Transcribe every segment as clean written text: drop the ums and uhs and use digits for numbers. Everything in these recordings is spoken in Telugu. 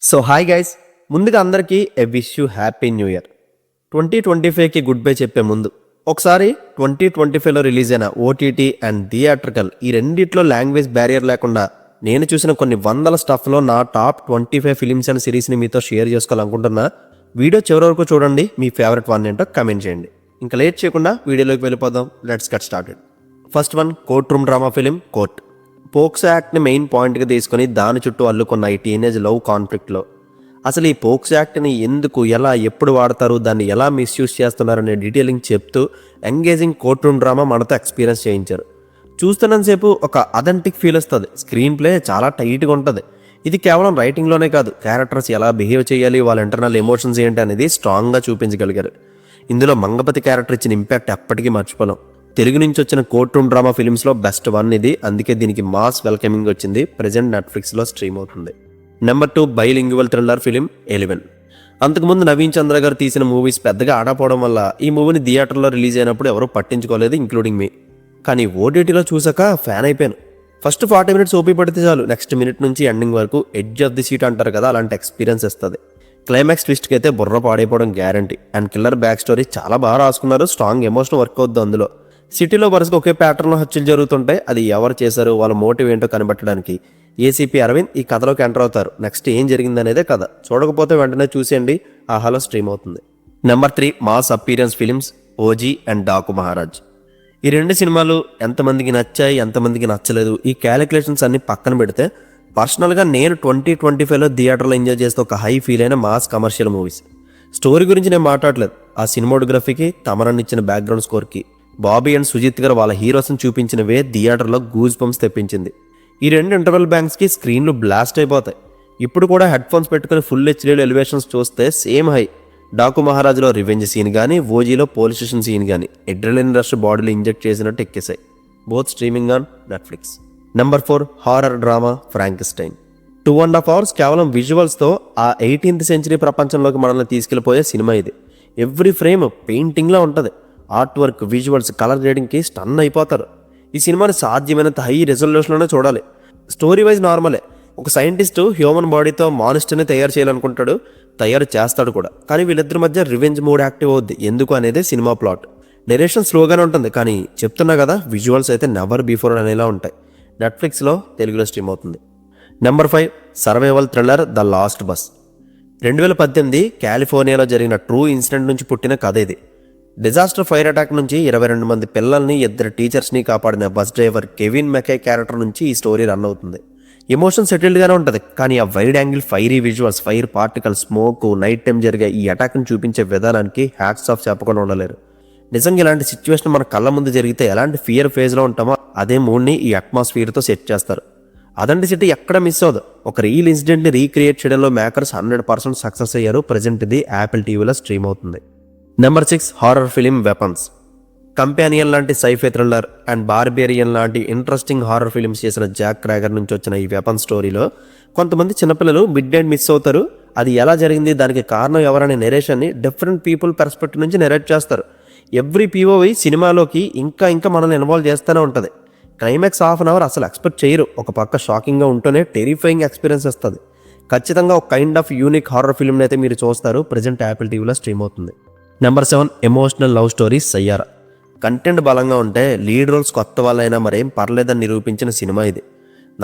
సో హాయ్ గైస్, ముందుగా అందరికీ a wish you happy new year. 2025కి గుడ్ బై చెప్పే ముందు ఒకసారి 2025లో రిలీజ్ అయిన ఓటీటీ అండ్ థియేట్రికల్ ఈ రెండిట్లో లాంగ్వేజ్ బ్యారియర్ లేకుండా నేను చూసిన కొన్ని వందల స్టఫ్లో నా టాప్ 25 ఫిలిమ్స్ అండ్ సిరీస్ని మీతో షేర్ చేసుకోవాలనుకుంటున్నా. వీడియో చివరి వరకు చూడండి, మీ ఫేవరెట్ వన్ ఏంటో కమెంట్ చేయండి. ఇంకా లేట్ చేయకుండా వీడియోలోకి వెళ్ళిపోదాం. Let's get started. First one, court room drama film court. POCSO యాక్ట్ని మెయిన్ పాయింట్గా తీసుకొని దాని చుట్టూ అల్లుకున్న ఈ టీనేజ్ లవ్ కాన్ఫ్లిక్ట్లో అసలు ఈ పోక్సో యాక్ట్ని ఎందుకు, ఎలా, ఎప్పుడు వాడతారు, దాన్ని ఎలా మిస్యూజ్ చేస్తున్నారనే డీటెయిలింగ్ చెప్తూ ఎంగేజింగ్ కోర్ట్ రూమ్ డ్రామా మనతో ఎక్స్పీరియన్స్ చేయించారు. చూస్తున్నంతసేపు ఒక అథెంటిక్ ఫీల్ వస్తుంది. స్క్రీన్ ప్లే చాలా టైట్గా ఉంటుంది. ఇది కేవలం రైటింగ్లోనే కాదు, క్యారెక్టర్స్ ఎలా బిహేవ్ చేయాలి, వాళ్ళ ఇంటర్నల్ ఎమోషన్స్ ఏంటి అనేది స్ట్రాంగ్గా చూపించగలిగారు. ఇందులో మంగపతి క్యారెక్టర్ ఇచ్చిన ఇంపాక్ట్ ఎప్పటికీ మర్చిపోలేం. తెలుగు నుంచి వచ్చిన కోర్ట్ రూమ్ డ్రామా ఫిలిమ్స్లో బెస్ట్ వన్ ఇది. అందుకే దీనికి మాస్ వెల్కమింగ్ వచ్చింది. ప్రెజెంట్ నెట్ఫ్లిక్స్లో స్ట్రీమ్ అవుతుంది. Number 2, bilingual thriller film eleven. అంతకుముందు నవీన్ చంద్ర గారు తీసిన మూవీస్ పెద్దగా ఆడపోవడం వల్ల ఈ మూవీని థియేటర్లో రిలీజ్ అయినప్పుడు ఎవరూ పట్టించుకోలేదు, ఇంక్లూడింగ్ మీ. కానీ ఓటీటీలో చూసాక ఫ్యాన్ అయిపోయాను. ఫస్ట్ 40 మినిట్స్ ఓపీ పడితే చాలు, నెక్స్ట్ మినిట్ నుంచి ఎండింగ్ వరకు ఎడ్జ్ ఆఫ్ ది సీట్ అంటారు కదా, అలాంటి ఎక్స్పీరియన్స్ ఇస్తుంది. క్లైమాక్స్ ట్విస్ట్కి అయితే బుర్ర పాడైపోవడం guarantee. And killer back story చాలా బాగా రాసుకున్నారు. స్ట్రాంగ్ ఎమోషన్ వర్క్ అవుద్ది అందులో. సిటీలో వరుసగా ఒకే ప్యాటర్న్లో హత్యలు జరుగుతుంటాయి. అది ఎవరు చేశారు, వాళ్ళ మోటివ్ ఏంటో కనిపెట్టడానికి ఏసీపీ అరవింద్ ఈ కథలోకి ఎంటర్ అవుతారు. నెక్స్ట్ ఏం జరిగిందనేదే కథ. చూడకపోతే వెంటనే చూసేయండి, ఆహాలో స్ట్రీమ్ అవుతుంది. Number 3, mass appearance films OG and Daaku Maharaj. ఈ రెండు సినిమాలు ఎంతమందికి నచ్చాయి, ఎంతమందికి నచ్చలేదు, ఈ క్యాలిక్యులేషన్స్ అన్ని పక్కన పెడితే పర్సనల్గా నేను 2025లో థియేటర్లో ఎంజాయ్ చేస్తే ఒక హై ఫీల్ అయిన మాస్ కమర్షియల్ మూవీస్. స్టోరీ గురించి నేను మాట్లాడలేదు, ఆ సినిమాటోగ్రఫీకి, తమరన్ ఇచ్చిన బ్యాక్గ్రౌండ్ స్కోర్కి, బాబీ అండ్ సుజిత్ గారు వాళ్ళ హీరోస్ని చూపించినవే థియేటర్లో గూజ్ బంప్స్ తెప్పించింది. ఈ రెండు ఇంటర్వెల్ బ్యాంక్స్కి స్క్రీన్లు బ్లాస్ట్ అయిపోతాయి. ఇప్పుడు కూడా హెడ్ ఫోన్స్ పెట్టుకుని ఫుల్ హెచ్డీలో ఎలివేషన్స్ చూస్తే సేమ్ హై. డాకు మహారాజ్లో రివెంజ్ సీన్ కానీ, ఓజీలో పోలీస్ స్టేషన్ సీన్ కానీ ఎడ్రినలిన్ రష్ బాడీలో ఇంజెక్ట్ చేసినట్టు ఎక్కేసాయి. బోత్ స్ట్రీమింగ్ ఆన్ నెట్ఫ్లిక్స్. Number 4, horror drama Frankenstein. 2.5 hours కేవలం విజువల్స్తో ఆ 18th century ప్రపంచంలోకి మనల్ని తీసుకెళ్లిపోయే సినిమా ఇది. ఎవ్రీ ఫ్రేమ్ పెయింటింగ్లా ఉంటుంది. ఆర్ట్ వర్క్, విజువల్స్, కలర్ గ్రేడింగ్కి స్టన్ అయిపోతారు. ఈ సినిమాని సాధ్యమైనంత హై రెజల్యూషన్లోనే చూడాలి. స్టోరీ వైజ్ నార్మలే. ఒక సైంటిస్ట్ హ్యూమన్ బాడీతో మానిస్టర్ని తయారు చేయాలనుకుంటాడు, తయారు చేస్తాడు కూడా. కానీ వీళ్ళిద్దరి మధ్య రివెంజ్ మూడ్ యాక్టివ్ అవుద్ది. ఎందుకు అనేది సినిమా ప్లాట్. డైరెక్షన్ స్లోగానే ఉంటుంది, కానీ చెప్తున్నా కదా, విజువల్స్ అయితే నెవర్ బిఫోర్ అనేలా ఉంటాయి. నెట్ఫ్లిక్స్లో తెలుగులో స్ట్రీమ్ అవుతుంది. Number 5, survival thriller the last bus. 2018 కాలిఫోర్నియాలో జరిగిన ట్రూ ఇన్సిడెంట్ నుంచి పుట్టిన కథ ఇది. డిజాస్టర్ ఫైర్ అటాక్ నుంచి 22 మంది పిల్లల్ని, 2 టీచర్స్ని కాపాడిన బస్ డ్రైవర్ కెవిన్ మెకై క్యారెక్టర్ నుంచి ఈ స్టోరీ రన్ అవుతుంది. ఎమోషన్ సెటిల్డ్గానే ఉంటుంది, కానీ ఆ wide angle fiery visuals, fire particle, smoke, night time జరిగే ఈ అటాక్ని చూపించే విధానానికి హ్యాట్స్ ఆఫ్ చెప్పకుండా ఉండలేరు. నిజంగా ఇలాంటి సిచ్యువేషన్ మన కళ్ళ ముందు జరిగితే ఎలాంటి ఫియర్ ఫేజ్లో ఉంటామో అదే మూడ్ని ఈ అట్మాస్ఫియర్తో సెట్ చేస్తారు. అదండి సిటీ ఎక్కడ మిస్ అవ్వదు. ఒక రియల్ ఇన్సిడెంట్ని రీక్రియేట్ చేయడంలో మేకర్స్ 100% సక్సెస్ అయ్యారు. ప్రజెంట్ ఇది యాపిల్ టీవీలో స్ట్రీమ్ అవుతుంది. Number 6, horror film weapons. Companion లాంటి సైఫై థ్రిల్లర్ అండ్ బార్బేరియన్ లాంటి ఇంట్రెస్టింగ్ హారర్ ఫిలిమ్స్ చేసిన జాక్ క్రాగర్ నుంచి వచ్చిన ఈ వెపన్ స్టోరీలో కొంతమంది చిన్నపిల్లలు మిడ్ నైట్ మిస్ అవుతారు. అది ఎలా జరిగింది, దానికి కారణం ఎవరనే నెరేషన్ని డిఫరెంట్ పీపుల్ పర్స్పెక్టివ్ నుంచి నెరేట్ చేస్తారు. ఎవ్రీ పీఓవి సినిమాలోకి ఇంకా మనల్ని ఇన్వాల్వ్ చేస్తూనే ఉంటుంది. క్లైమాక్స్ హాఫ్ అన్ అవర్ అసలు ఎక్స్పెక్ట్ చేయరు. ఒక పక్క షాకింగ్గా ఉంటూనే టెరిఫైయింగ్ ఎక్స్పీరియన్స్ వస్తుంది. ఖచ్చితంగా ఒక కైండ్ ఆఫ్ యూనిక్ హారర్ ఫిల్మ్ని అయితే మీరు చూస్తారు. ప్రజెంట్ యాపిల్ టీవీలో స్ట్రీమ్ అవుతుంది. Number 7, emotional love story Saiyaara. Content బలంగా ఉంటే లీడ్ రోల్స్ కొత్త వాళ్ళైనా మరేం పర్లేదని నిరూపించిన సినిమా ఇది.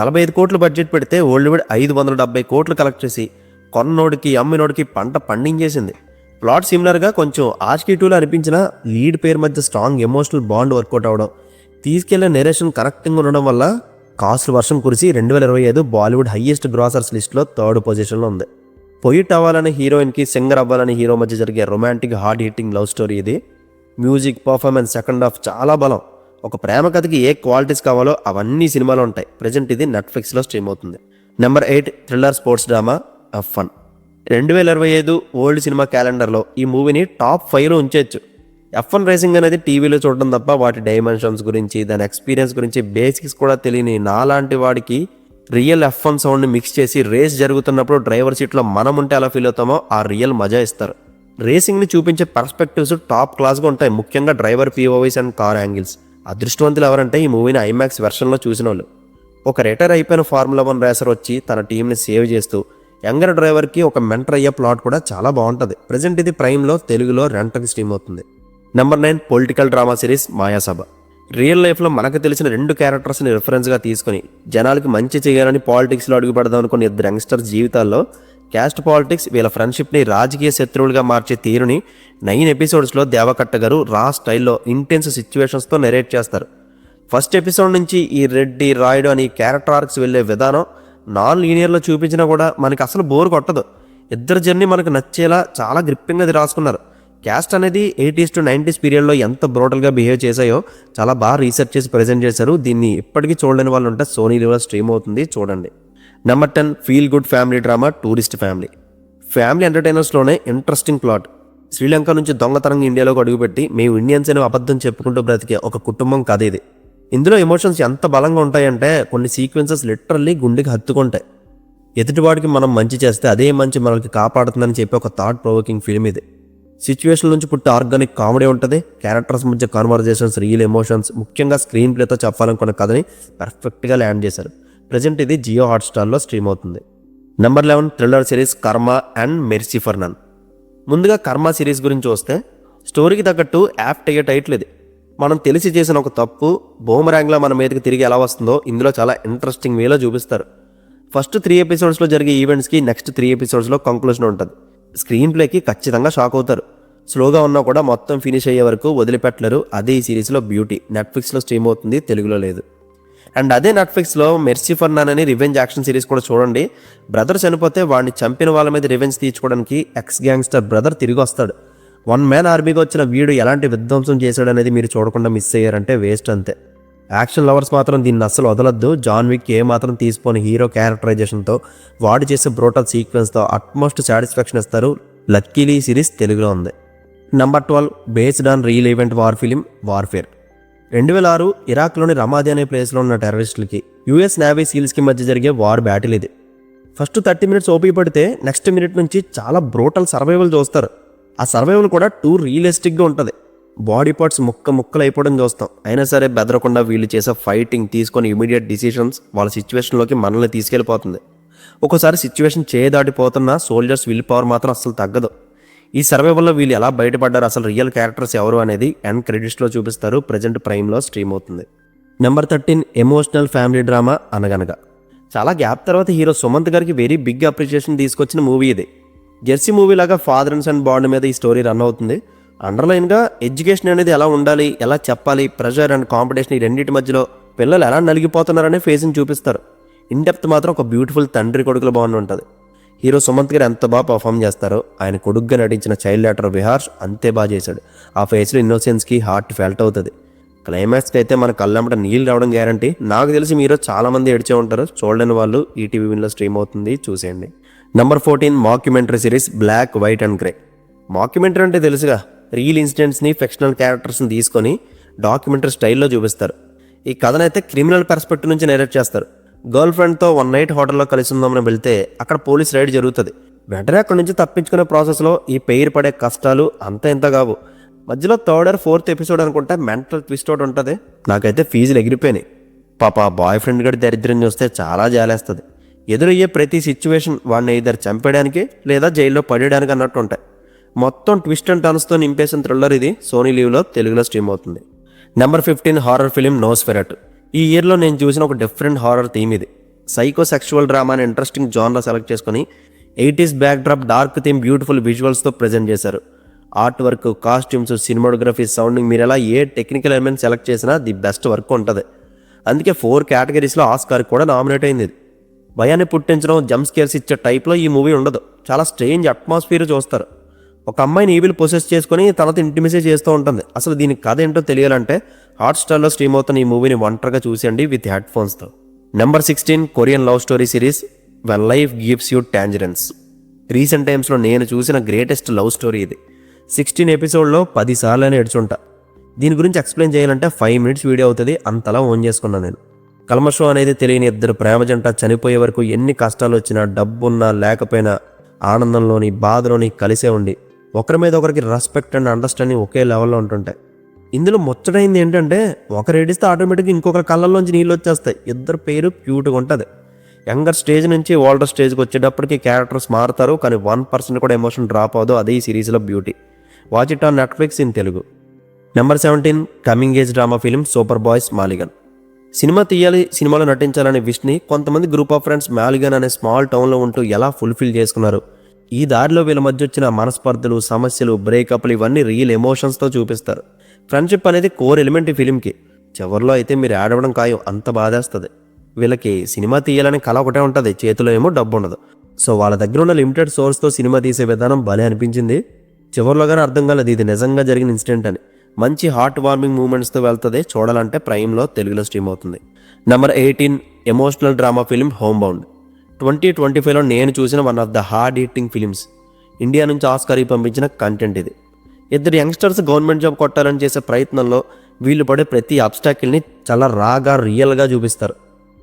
45 కోట్లు బడ్జెట్ పెడితే ఓల్డ్వుడ్ 570 కోట్లు కలెక్ట్ చేసి కొన్నోడికి అమ్మినోడికి పంట పండించేసింది. ప్లాట్ సిమిలర్గా కొంచెం ఆష్కీ 2లో అనిపించిన లీడ్ పేరు మధ్య స్ట్రాంగ్ ఎమోషనల్ బాండ్ వర్కౌట్ అవడం, తీసుకెళ్లే నెరేషన్ కరెక్టింగ్ ఉండడం వల్ల కాస్ట్ల వర్షం కురిసి 2025 బాలీవుడ్ హైయెస్ట్ గ్రాసర్స్ లిస్ట్లో 3rd పొజిషన్లో ఉంది. పొయిట్ అవ్వాలని హీరోయిన్కి, సింగర్ అవ్వాలని హీరో మధ్య జరిగే romantic hard hitting love story ఇది. మ్యూజిక్, పర్ఫార్మెన్స్, సెకండ్ హాఫ్ చాలా బలం. ఒక ప్రేమ కథకి ఏ క్వాలిటీస్ కావాలో అవన్నీ సినిమాలో ఉంటాయి. ప్రజెంట్ ఇది నెట్ఫ్లిక్స్లో స్ట్రీమ్ అవుతుంది. Number 8, thriller sports drama F1. 2025 old cinema క్యాలెండర్లో ఈ మూవీని టాప్ 5లో ఉంచవచ్చు. F1 రేసింగ్ అనేది టీవీలో చూడడం తప్ప వాటి డైమెన్షన్స్ గురించి, దాని ఎక్స్పీరియన్స్ గురించి బేసిక్స్ కూడా తెలియని నాలాంటి వాడికి రియల్ F1 సౌండ్ని మిక్స్ చేసి రేస్ జరుగుతున్నప్పుడు డ్రైవర్ సీట్లో మనం ఉంటే ఎలా ఫీల్ అవుతామో ఆ రియల్ మజా ఇస్తారు. రేసింగ్ని చూపించే పర్స్పెక్టివ్స్ టాప్ క్లాస్గా ఉంటాయి, ముఖ్యంగా డ్రైవర్ పీఓవైస్ అండ్ కార్ యాంగిల్స్. అదృష్టవంతులు ఎవరంటే ఈ మూవీని ఐమాక్స్ వెర్షన్లో చూసిన వాళ్ళు. ఒక రిటైర్ అయిపోయిన ఫార్ములా 1 రేసర్ వచ్చి తన టీంని సేవ్ చేస్తూ యంగర్ డ్రైవర్కి ఒక మెంటర్ అయ్యే ప్లాట్ కూడా చాలా బాగుంటుంది. ప్రజెంట్ ఇది ప్రైమ్లో తెలుగులో రెంట్కి స్ట్రీమ్ అవుతుంది. Number 9 political drama series Mayasabha. Real లైఫ్లో మనకు తెలిసిన 2 క్యారెక్టర్స్ని రిఫరెన్స్గా తీసుకొని జనాలకి మంచి చేయాలని పాలిటిక్స్లో అడుగుపెడదాం అనుకున్న 2 యంగ్స్టర్స్ జీవితాల్లో క్యాస్ట్ పాలిటిక్స్ వీళ్ళ ఫ్రెండ్షిప్ని రాజకీయ శత్రువులుగా మార్చే తీరుని 9 ఎపిసోడ్స్లో దేవకట్ట గారు రా స్టైల్లో ఇంటెన్స్ సిచ్యువేషన్స్తో నెరేట్ చేస్తారు. ఫస్ట్ ఎపిసోడ్ నుంచి ఈ రెడ్డి రాయుడు అని క్యారెక్టర్ ఆర్క్స్ వెళ్ళే విధానం నాన్ లీనియర్లో చూపించినా కూడా మనకి అసలు బోర్ కొట్టదు. ఇద్దరు జర్నీ మనకు నచ్చేలా చాలా గ్రిప్పింగ్ అది రాసుకున్నారు. క్యాస్ట్ అనేది 80s to 90s పీరియడ్లో ఎంత బ్రోటల్గా బిహేవ్ చేశాయో చాలా బాగా రీసెర్చ్ చేసి ప్రజెంట్ చేశారు. దీన్ని ఇప్పటికీ చూడలేని వాళ్ళు ఉంటే సోనీ లీవ్లో స్ట్రీమ్ అవుతుంది, చూడండి. Number 10 feel good family drama tourist family. Family ఎంటర్టైనర్స్లోనే ఇంట్రెస్టింగ్ ప్లాట్. శ్రీలంక నుంచి దొంగతనంగా ఇండియాలోకి అడుగుపెట్టి మేము ఇండియన్స్ అని అబద్ధం చెప్పుకుంటూ బ్రతికే ఒక కుటుంబం కథ ఇది. ఇందులో ఎమోషన్స్ ఎంత బలంగా ఉంటాయంటే కొన్ని సీక్వెన్సెస్ లిటరల్లీ గుండెకి హత్తుకుంటాయి. ఎదుటివాడికి మనం మంచి చేస్తే అదే మంచి మనల్ని కాపాడుతుందని చెప్పి ఒక థాట్ ప్రొవోకింగ్ ఫిల్మ్ ఇది. సిచ్యువేషన్ నుంచి పుట్టే ఆర్గానిక్ కామెడీ ఉంటుంది. క్యారెక్టర్స్ మధ్య కాన్వర్జేషన్స్, రియల్ ఎమోషన్స్, ముఖ్యంగా స్క్రీన్ ప్లేతో చెప్పాలనుకున్న కథని పర్ఫెక్ట్గా ల్యాండ్ చేశారు. ప్రజెంట్ ఇది జియో హాట్స్టార్లో స్ట్రీమ్ అవుతుంది. నెంబర్ 11 థ్రిల్లర్ సిరీస్ కర్మ అండ్ మెర్సీ ఫర్ నన్. ముందుగా కర్మ సిరీస్ గురించి వస్తే స్టోరీకి తగ్గట్టు యాప్ట్ అయ్యే టైటిల్ ఇది. మనం తెలిసి చేసిన ఒక తప్పు బూమరాంగ్లా మన మీదకి తిరిగి ఎలా వస్తుందో ఇందులో చాలా ఇంట్రెస్టింగ్ వేలో చూపిస్తారు. ఫస్ట్ 3 ఎపిసోడ్స్లో జరిగే ఈవెంట్స్కి నెక్స్ట్ 3 ఎపిసోడ్స్లో కంక్లూజన్ ఉంటుంది. స్క్రీన్ ప్లేకి ఖచ్చితంగా షాక్ అవుతారు. స్లోగా ఉన్నా కూడా మొత్తం ఫినిష్ అయ్యే వరకు వదిలిపెట్టలేరు. అదే ఈ సిరీస్లో బ్యూటీ. నెట్ఫ్లిక్స్లో స్ట్రీమ్ అవుతుంది, తెలుగులో లేదు. అండ్ అదే నెట్ఫ్లిక్స్లో మెర్సీ ఫర్ నన్ అని రివెంజ్ యాక్షన్ సిరీస్ కూడా చూడండి. బ్రదర్ చనిపోతే వాడిని చంపిన వాళ్ళ మీద రివెంజ్ తీర్చుకోవడానికి ఎక్స్ గ్యాంగ్స్టర్ బ్రదర్ తిరిగి వస్తాడు. 1 మ్యాన్ ఆర్మీగా వచ్చిన వీడు ఎలాంటి విధ్వంసం చేశాడనేది మీరు చూడకుండా మిస్ అయ్యారంటే వేస్ట్ అంతే. యాక్షన్ లవర్స్ మాత్రం దీన్ని అస్సలు వదలొద్దు. జాన్ విక్ ఏ మాత్రం తీసిపోని హీరో క్యారెక్టరైజేషన్తో వాడు చేసే బ్రోటల్ సీక్వెన్స్తో అట్మోస్ట్ సాటిస్ఫాక్షన్ ఇస్తారు. లక్కీలీ సిరీస్ తెలుగులో ఉంది. Number 12 based on real event war film warfare. 2006 ఇరాక్లోని రమాది అనే ప్లేస్లో ఉన్న టెర్రరిస్టులకి యూఎస్ నేవీ సీల్స్కి మధ్య జరిగే వార్ బ్యాటిల్ ఇది. ఫస్ట్ 30 minutes ఓపీ పడితే నెక్స్ట్ మినిట్ నుంచి చాలా బ్రోటల్ సర్వైవల్ చూస్తారు. ఆ సర్వైవల్ కూడా టూ రియలిస్టిక్గా ఉంటుంది. బాడీ పార్ట్స్ ముక్కలు అయిపోవడం చూస్తాం. అయినా సరే బెదరకుండా వీళ్ళు చేసే ఫైటింగ్ తీసుకొని ఇమీడియట్ డిసిషన్స్ వాళ్ళ సిచ్యువేషన్లోకి మనల్ని తీసుకెళ్ళిపోతుంది. ఒక్కోసారి సిచ్యువేషన్ చేయదాటిపోతున్న సోల్జర్స్ విల్ పవర్ మాత్రం అస్సలు తగ్గదు. ఈ సర్వైవల్లో వీళ్ళు ఎలా బయటపడ్డారు, అసలు రియల్ క్యారెక్టర్స్ ఎవరు అనేది ఎండ్ క్రెడిట్స్లో చూపిస్తారు. ప్రజెంట్ ప్రైమ్లో స్ట్రీమ్ అవుతుంది. నెంబర్ 13 ఎమోషనల్ ఫ్యామిలీ డ్రామా అనగనగా. చాలా గ్యాప్ తర్వాత హీరో సుమంత్ గారికి వెరీ బిగ్ అప్రిషియేషన్ తీసుకొచ్చిన మూవీ ఇది. జెర్సీ మూవీ లాగా ఫాదర్ అండ్ సన్ బాండ్ మీద ఈ స్టోరీ రన్ అవుతుంది. అండర్లైన్గా ఎడ్యుకేషన్ అనేది ఎలా ఉండాలి, ఎలా చెప్పాలి, ప్రెషర్ అండ్ కాంపిటీషన్ ఈ రెండింటి మధ్యలో పిల్లలు ఎలా నలిగిపోతున్నారనే ఫేస్ని చూపిస్తారు. ఇన్ డెప్త్ మాత్రం ఒక బ్యూటిఫుల్ తండ్రి కొడుకుల బాండ్ ఉంటుంది. హీరో సుమంత్ గారు ఎంత బాగా పర్ఫామ్ చేస్తారో ఆయన కొడుగ్గా నటించిన చైల్డ్ యాక్టర్ విహార్ష్ అంతే బాగా చేశాడు. ఆ ఫేస్లో ఇన్నోసెన్స్కి హార్ట్ ఫెల్ట్ అవుతుంది. క్లైమాక్స్కి అయితే మన కళ్ళమ్మట నీళ్ళు రావడం గ్యారంటీ. నాకు తెలిసి మీరు చాలామంది ఏడ్చే ఉంటారు. చూడలేని వాళ్ళు ఈటీవీ విన్లో స్ట్రీమ్ అవుతుంది, చూసేయండి. Number 14 mockumentary series black white and grey. Mockumentary అంటే తెలుసుగా, రియల్ ఇన్సిడెంట్స్ని ఫిక్షనల్ క్యారెక్టర్స్ని తీసుకొని డాక్యుమెంటరీ స్టైల్లో చూపిస్తారు. ఈ కథనైతే క్రిమినల్ పర్స్పెక్టివ్ నుంచి నెరేట్ చేస్తారు. గర్ల్ ఫ్రెండ్తో 1 night హోటల్లో కలిసి ఉందామని వెళ్తే అక్కడ పోలీస్ రైడ్ జరుగుతుంది. వెంటనే అక్కడి నుంచి తప్పించుకునే ప్రాసెస్లో ఈ పెయిర్ పడే కష్టాలు అంత ఇంత కావు. మధ్యలో 3rd or 4th ఎపిసోడ్ అనుకుంటే మెంటల్ ట్విస్ట్ ఒకటి ఉంటుంది. నాకైతే ఫీజులు ఎగిరిపోయినాయి. పాప బాయ్ ఫ్రెండ్ గడి దరిద్రం చూస్తే చాలా జాలేస్తుంది. ఎదురయ్యే ప్రతి సిచ్యువేషన్ వాడిని ఇద్దరు చంపేయడానికి లేదా జైల్లో పడేయడానికి అన్నట్టు ఉంటాయి. మొత్తం ట్విస్ట్ అండ్ టర్న్స్తో నింపేసిన థ్రిల్లర్ ఇది. సోనీ లీవ్లో తెలుగులో స్ట్రీమ్ అవుతుంది. Number 15 horror film Nosferatu. ఈ ఇయర్లో నేను చూసిన ఒక డిఫరెంట్ హారర్ థీమ్ ఇది. సైకో సెక్షువల్ డ్రామా అని ఇంట్రెస్టింగ్ జాన్లో సెలెక్ట్ చేసుకుని 80s backdrop dark theme beautiful విజువల్స్తో ప్రజెంట్ చేశారు. Art work, costumes, cinematography, sounding మీరు ఎలా ఏ టెక్నికల్ ఎలిమెంట్ సెలెక్ట్ చేసినా ది బెస్ట్ వర్క్ ఉంటుంది. అందుకే 4 కేటగిరీస్లో ఆస్కార్ కూడా నామినేట్ అయింది. ఇది భయాన్ని పుట్టించడం, జంప్ స్కేర్స్ ఇచ్చే టైప్లో ఈ మూవీ ఉండదు. చాలా స్ట్రేంజ్ అట్మాస్ఫియర్ చూస్తారు. ఒక అమ్మాయిని ఈవిల్ పొసెస్ చేసుకుని తనతో ఇంటిమేసీ చేస్తూ ఉంటుంది. అసలు దీని కథ ఏంటో తెలియాలంటే హాట్స్టార్లో స్ట్రీమ్ అవుతున్న ఈ మూవీని ఒంటరిగా చూసేయండి విత్ హెడ్ ఫోన్స్తో. Number 16 Korean love story series when life gives you tangerines. Recent టైమ్స్లో నేను చూసిన గ్రేటెస్ట్ లవ్ స్టోరీ ఇది. 16 ఎపిసోడ్లో 10 సార్లు ఏడ్చుంటా. దీని గురించి ఎక్స్ప్లెయిన్ చేయాలంటే 5 minutes వీడియో అవుతుంది. అంతలా ఓన్ చేసుకున్నాను నేను. కల్మషం అనేది తెలియని ఇద్దరు ప్రేమ జంట చనిపోయే వరకు ఎన్ని కష్టాలు వచ్చినా, డబ్బున్నా లేకపోయినా, ఆనందంలోని బాధలోని కలిసే ఉండి ఒకరి మీద ఒకరికి రెస్పెక్ట్ అండ్ అండర్స్టాండింగ్ ఒకే లెవెల్లో ఉంటుంటాయి. ఇందులో ముచ్చటైంది ఏంటంటే ఒకరు ఏడిస్తే ఆటోమేటిక్గా ఇంకొకరి కళ్ళల్లోంచి నీళ్ళు వచ్చేస్తాయి. ఇద్దరు పేరు క్యూట్గా ఉంటుంది. యంగర్ స్టేజ్ నుంచి ఓల్డర్ స్టేజ్కి వచ్చేటప్పటికి క్యారెక్టర్స్ మారుతారు, కానీ 1% కూడా ఎమోషన్ డ్రాప్ అవ్వదు. అదే ఈ సిరీస్లో beauty. Watch it on Netflix in Telugu. Number 17 coming age drama film super boys Malegaon. సినిమా తీయాలి, సినిమాలో నటించాలనే విష్ని కొంతమంది గ్రూప్ ఆఫ్ ఫ్రెండ్స్ మాలిగన్ అనే స్మాల్ టౌన్లో ఉంటూ ఎలా ఫుల్ఫిల్ చేసుకున్నారు. ఈ దారిలో వీళ్ళ మధ్య వచ్చిన మనస్పర్ధలు, సమస్యలు, బ్రేకప్లు ఇవన్నీ రియల్ ఎమోషన్స్తో చూపిస్తారు. ఫ్రెండ్షిప్ అనేది కోర్ ఎలిమెంట్ ఈ ఫిలింకి. చివరిలో అయితే మీరు యాడ్ అవ్వడం ఖాయం, అంత బాధేస్తుంది. వీళ్ళకి సినిమా తీయాలని కళ ఒకటే ఉంటుంది, చేతిలో ఏమో డబ్బు ఉండదు. సో వాళ్ళ దగ్గర ఉన్న లిమిటెడ్ సోర్స్తో సినిమా తీసే విధానం భలే అనిపించింది. చివరిలోగానే అర్థం కాలేదు ఇది నిజంగా జరిగిన ఇన్సిడెంట్ అని. మంచి హార్ట్ వార్మింగ్ మూమెంట్స్తో వెళ్తుంది. చూడాలంటే ప్రైమ్లో తెలుగులో స్ట్రీమ్ అవుతుంది. Number 18 emotional drama film home bound. 2025లో నేను చూసిన one of the hard hitting films. India నుంచి ఆస్కార్కి పంపించిన కంటెంట్ ఇది. ఇద్దరు యంగ్స్టర్స్ గవర్నమెంట్ జాబ్ కొట్టాలని చేసే ప్రయత్నంలో వీళ్ళు పడే ప్రతి అబ్స్టాకిల్ని చాలా రాగా రియల్గా చూపిస్తారు.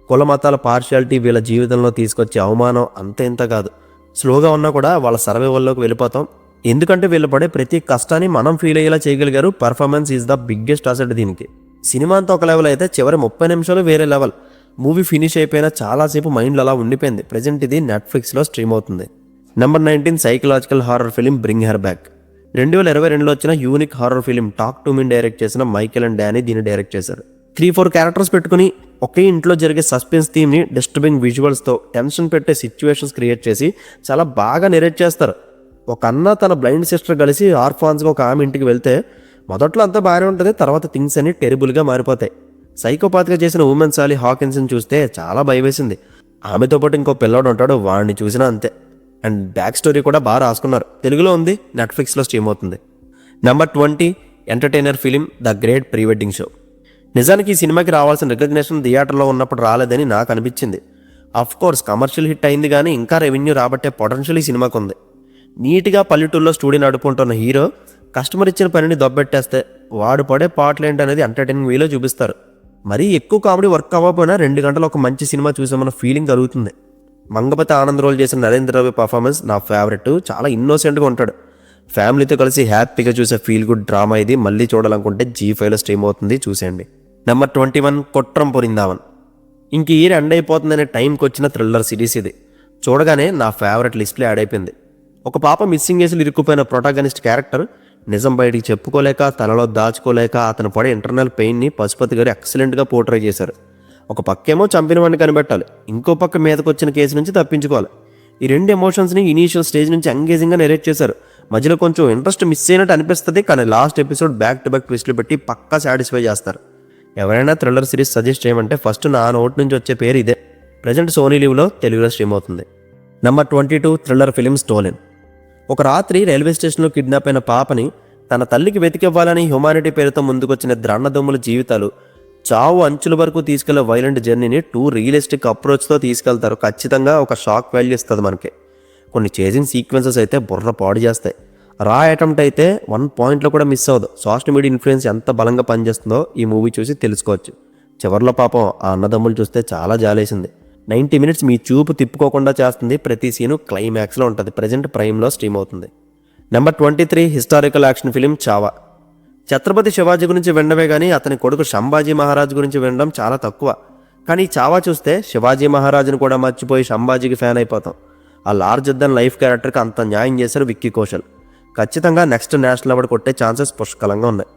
కుల మతాల పార్షియాలిటీ వీళ్ళ జీవితంలో తీసుకొచ్చే అవమానం అంత ఇంత కాదు. స్లోగా ఉన్నా కూడా వాళ్ళ సర్వైవల్లోకి వెళ్ళిపోతాం. ఎందుకంటే వీళ్ళు పడే ప్రతి కష్టాన్ని మనం ఫీల్ అయ్యేలా చేయగలిగారు. Performance is the biggest asset దీనికి. సినిమా అంతా ఒక లెవెల్ అయితే చివరి 30 నిమిషాలు వేరే లెవెల్. మూవీ ఫినిష్ అయిపోయినా చాలాసేపు మైండ్లో అలా ఉండిపోయింది. ప్రజెంట్ ఇది నెట్ఫ్లిక్స్లో స్ట్రీమ్ అవుతుంది. Number 19 psychological horror film bring her back. 2022లో వచ్చిన unique horror film talk to me direct చేసిన మైకెల్ అండ్ డానీ దీన్ని డైరెక్ట్ చేశారు. 3-4 క్యారెక్టర్స్ పెట్టుకుని ఒకే ఇంట్లో జరిగే సస్పెన్స్ థీమ్ని డిస్టర్బింగ్ విజువల్స్తో టెన్షన్ పెట్టే సిచ్యువేషన్స్ క్రియేట్ చేసి చాలా బాగా నెరేట్ చేస్తారు. ఒక అన్న తన బ్లైండ్ సిస్టర్ కలిసి ఆర్ఫాన్స్గా ఒక ఆమె ఇంటికి వెళ్తే మొదట్లో అంతా బాగానే ఉంటుంది, తర్వాత థింగ్స్ అన్ని టెరిబుల్గా మారిపోతాయి. సైకోపాత్గా చేసిన ఉమెన్ సాలీ హాకిన్స్ని చూస్తే చాలా భయవేసింది. ఆమెతో పాటు ఇంకో పిల్లోడు ఉంటాడు, వాడిని చూసినా అంతే. అండ్ బ్యాక్ స్టోరీ కూడా బాగా రాసుకున్నారు. తెలుగులో ఉంది, నెట్ఫ్లిక్స్లో స్ట్రీమ్ అవుతుంది. Number 20 entertainer film the great pre wedding show. నిజానికి ఈ సినిమాకి రావాల్సిన రికగ్నేషన్ థియేటర్లో ఉన్నప్పుడు రాలేదని నాకు అనిపించింది. కోర్స్ కమర్షియల్ హిట్ అయింది, కానీ ఇంకా రెవెన్యూ రాబట్టే పొటెన్షియల్ ఈ సినిమాకు ఉంది. నీట్గా పల్లెటూరులో స్టూడియో నడుపుకుంటున్న హీరో కస్టమర్ ఇచ్చిన పనిని దొబ్బెట్టేస్తే వాడు పడే పాటలు ఏంటనేది ఎంటర్టైనింగ్ వేలో చూపిస్తారు. మరీ ఎక్కువ కామెడీ వర్క్ అవ్వకపోయినా 2 గంటలు ఒక మంచి సినిమా చూసామన్న ఫీలింగ్ కలుగుతుంది. మంగపతి ఆనంద్ రోల్ చేసిన నరేంద్ర రవి పర్ఫార్మెన్స్ నా ఫేవరెట్. చాలా ఇన్నోసెంట్గా ఉంటాడు. ఫ్యామిలీతో కలిసి హ్యాపీగా చూసే ఫీల్ గుడ్ డ్రామా ఇది. మళ్ళీ చూడాలనుకుంటే G5లో స్ట్రీమ్ అవుతుంది, చూసేయండి. నెంబర్ 21 కొట్రం పొరిందావన్. ఇంక ఈ ఎండ్ అయిపోతుందనే టైంకి వచ్చిన థ్రిల్లర్ సిరీస్ ఇది. చూడగానే నా ఫేవరెట్ లిస్ట్లో యాడ్ అయిపోయింది. ఒక పాప మిస్సింగ్ కేసులు ఇరుక్కుపోయిన ప్రొటాగనిస్ట్ క్యారెక్టర్ నిజం బయటికి చెప్పుకోలేక, తనలో దాచుకోలేక అతను పడే ఇంటర్నల్ పెయిన్ని పశుపతి గారు ఎక్సలెంట్గా పోర్ట్రే చేశారు. ఒక పక్కేమో చంపిన వాడిని కనిపెట్టాలి, ఇంకో పక్క మీదకి వచ్చిన కేసు నుంచి తప్పించుకోవాలి. ఈ 2 ఎమోషన్స్ని ఇనీషియల్ స్టేజ్ నుంచి ఎంగేజింగ్గా నెరేట్ చేశారు. మధ్యలో కొంచెం ఇంట్రెస్ట్ మిస్ అయినట్టు అనిపిస్తుంది, కానీ last episode back to back ట్విస్ట్లు పెట్టి పక్కా సాటిస్ఫై చేస్తారు. ఎవరైనా థ్రిల్లర్ సిరీస్ సజెస్ట్ చేయమంటే ఫస్ట్ నా నోట్ నుంచి వచ్చే పేరు ఇదే. ప్రజెంట్ సోనీ లీవ్లో తెలుగులో స్ట్రీమ్ అవుతుంది. Number 22 thriller film stolen. ఒక రాత్రి రైల్వే స్టేషన్లో కిడ్నాప్ అయిన పాపని తన తల్లికి వెతికివ్వాలని హ్యుమానిటీ పేరుతో ముందుకొచ్చిన ద్రన్నదమ్ముల జీవితాలు చావు అంచుల వరకు తీసుకెళ్లే వైలెంట్ జర్నీని 2 రియలిస్టిక్ అప్రోచ్తో తీసుకెళ్తారు. ఖచ్చితంగా ఒక షాక్ వాల్యూ ఇస్తుంది మనకి. కొన్ని చేజింగ్ సీక్వెన్సెస్ అయితే బుర్ర పాడు చేస్తాయి. రా అటెంప్ట్ అయితే 1 పాయింట్లో కూడా మిస్ అవ్వదు. సోషల్ మీడియా ఇన్ఫ్లుయెన్స్ ఎంత బలంగా పనిచేస్తుందో ఈ మూవీ చూసి తెలుసుకోవచ్చు. చివరిలో పాపం ఆ అన్నదమ్ములు చూస్తే చాలా జాలేసింది. 90 మినిట్స్ మీ చూపు తిప్పుకోకుండా చేస్తుంది. ప్రతి సీను క్లైమాక్స్లో ఉంటుంది. ప్రజెంట్ ప్రైమ్లో స్ట్రీమ్ అవుతుంది. Number 23 historical action film Chhaava. Chhatrapati Shivaji గురించి వినడమే కానీ అతని కొడుకు సంభాజీ మహారాజ్ గురించి వినడం చాలా తక్కువ. కానీ చావా చూస్తే శివాజీ మహారాజును కూడా మర్చిపోయి సంభాజీకి ఫ్యాన్ అయిపోతాం. ఆ లార్జర్ దెన్ లైఫ్ క్యారెక్టర్కి అంత న్యాయం చేశారు విక్కీ కౌశల్. ఖచ్చితంగా నెక్స్ట్ నేషనల్ అవార్డు కొట్టే ఛాన్సెస్ పుష్కలంగా ఉన్నాయి.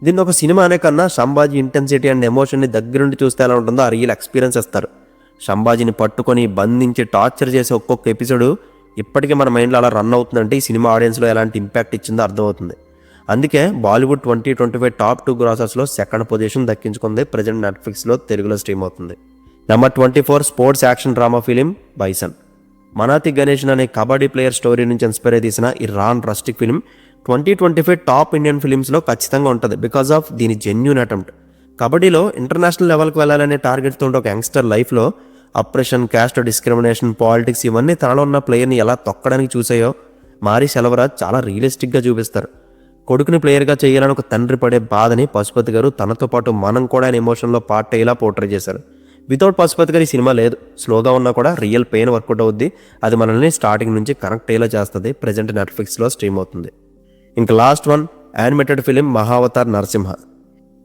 దీన్ని ఒక సినిమా అనే కన్నా సంభాజీ ఇంటెన్సిటీ అండ్ ఎమోషన్ని దగ్గరుండి చూస్తే ఎలా ఉంటుందో ఆ రియల్ ఎక్స్పీరియన్స్ ఇస్తారు. సంభాజీని పట్టుకొని బంధించి టార్చర్ చేసే ఒక్కొక్క ఎపిసోడు ఇప్పటికీ మన మైండ్లో అలా రన్ అవుతుందంటే ఈ సినిమా ఆడియన్స్లో ఎలాంటి ఇంపాక్ట్ ఇచ్చిందో అర్థమవుతుంది. అందుకే బాలీవుడ్ 2025 టాప్ 2 గ్రాసర్స్లో 2nd పొజిషన్ దక్కించుకుంది. ప్రజెంట్ నెట్ఫ్లిక్స్లో తెలుగులో స్ట్రీమ్ అవుతుంది. Number 24 sports action drama film bison. Manathi Ganesan అనే కబడ్డీ ప్లేయర్ స్టోరీ నుంచి ఇన్స్పైర్ అయి తీసిన ఈ raw rustic film 2025 top Indian ఫిలిమ్స్లో ఖచ్చితంగా ఉంటుంది. బికాజ్ ఆఫ్ దీని జెన్యూన్ అటెంప్ట్. కబడ్డీలో ఇంటర్నేషనల్ లెవెల్కి వెళ్ళాలనే టార్గెట్తో ఉండే ఒక యంగ్స్టర్ లైఫ్లో అప్రెషన్, క్యాస్ట్ డిస్క్రిమినేషన్, పాలిటిక్స్ ఇవన్నీ తనలో ఉన్న ప్లేయర్ని ఎలా తొక్కడానికి చూసాయో మారీ సెల్వరాజ్ చాలా రియలిస్టిక్గా చూపిస్తారు. కొడుకుని ప్లేయర్గా చేయాలని ఒక తండ్రి పడే బాధని పశుపతి గారు తనతో పాటు మనం కూడా ఆయన ఎమోషన్లో పార్ట్ అయ్యేలా పోర్ట్రే చేశారు. వితౌట్ పశుపతి గారి సినిమా లేదు. స్లోగా ఉన్నా కూడా రియల్ పెయిన్ వర్కౌట్ అవుద్ది. అది మనల్ని స్టార్టింగ్ నుంచి కనెక్ట్ అయ్యేలా చేస్తుంది. ప్రజెంట్ నెట్ఫ్లిక్స్లో స్ట్రీమ్ అవుతుంది. ఇంకా last one animated film Mahavatar Narasimha.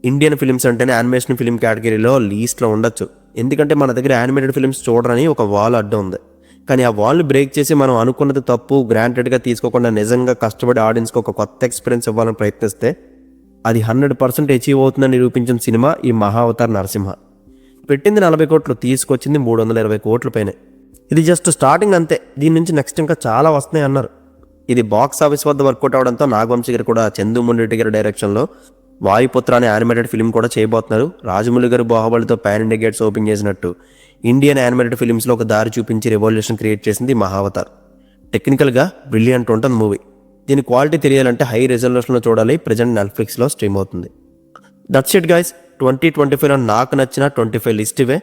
Indian films అంటేనే యానిమేషన్ ఫిలిం కేటగిరీలో లీస్ట్లో ఉండొచ్చు. ఎందుకంటే మన దగ్గర యానిమేటెడ్ ఫిల్మ్స్ చూడరని ఒక వాల్ అడ్డం ఉంది. కానీ ఆ వాల్ని బ్రేక్ చేసి మనం అనుకున్నది తప్పు గ్రాంటెడ్గా తీసుకోకుండా నిజంగా కష్టపడి ఆడియన్స్కి ఒక కొత్త ఎక్స్పీరియన్స్ ఇవ్వాలని ప్రయత్నిస్తే అది 100% అచీవ్ అవుతుందని నిరూపించిన సినిమా ఈ మహావతార్ నరసింహ. పెట్టింది 40 కోట్లు, తీసుకొచ్చింది 320 కోట్ల పైనే. ఇది జస్ట్ స్టార్టింగ్ అంతే, దీని నుంచి నెక్స్ట్ ఇంకా చాలా వస్తున్నాయి అన్నారు. ఇది బాక్స్ ఆఫీస్ వద్ద వర్కౌట్ అవడంతో నాగవంశీ గారు కూడా చందు మున్రెడ్డి గారి డైరెక్షన్లో వాయుపుత్ర అనే యానిమేటెడ్ ఫిల్మ్ కూడా చేయబోతున్నారు. రాజమౌళి గారు బాహుబలితో పాన్ ఇండియా గేట్స్ ఓపెన్ చేసినట్టు ఇండియన్ యానిమేటెడ్ ఫిల్మ్స్లో ఒక దారి చూపించి రెవల్యూషన్ క్రియేట్ చేసింది మహావతార్. టెక్నికల్గా బ్రిలియంట్ ఉంటుంది మూవీ. దీని క్వాలిటీ తెలియాలంటే హై రెజల్యూషన్లో చూడాలి. ప్రజెంట్ నెట్ఫ్లిక్స్లో స్ట్రీమ్ అవుతుంది. దట్స్ ఇట్ గైస్, 2025లో నాకు నచ్చిన 25 లిస్ట్ ఇవే.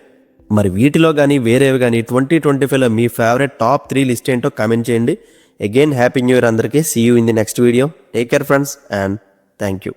మరి వీటిలో కానీ వేరేవి కానీ 2025లో మీ ఫేవరెట్ టాప్ 3 లిస్ట్ ఏంటో కామెంట్ చేయండి. అగైన్ హ్యాపీ న్యూ ఇయర్ అందరికీ. See you in the next video. Take care friends and thank you.